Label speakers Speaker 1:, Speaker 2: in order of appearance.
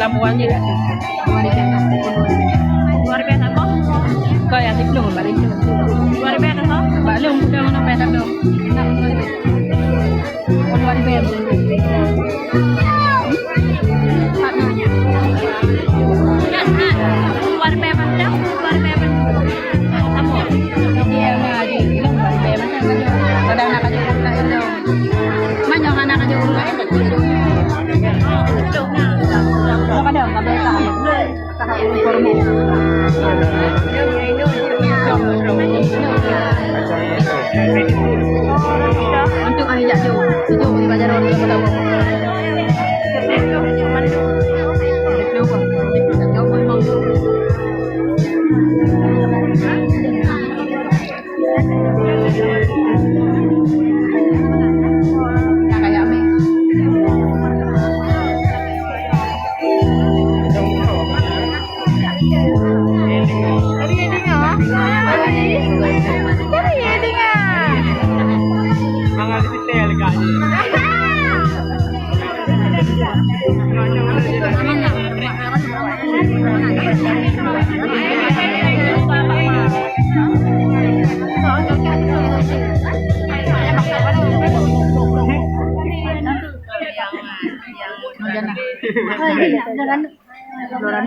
Speaker 1: Lampuan juga luar biasa kok kok ya sih belum balik luar biasa kok belum udah mau sampai belum luar biasa luar biasa kamu dia ngaji bilang luar biasa kadang nak aja ulah itu mana anak aja ulah itu kadang kabel tahap informal untuk ayah jauh di bajar orang yang tahu Doran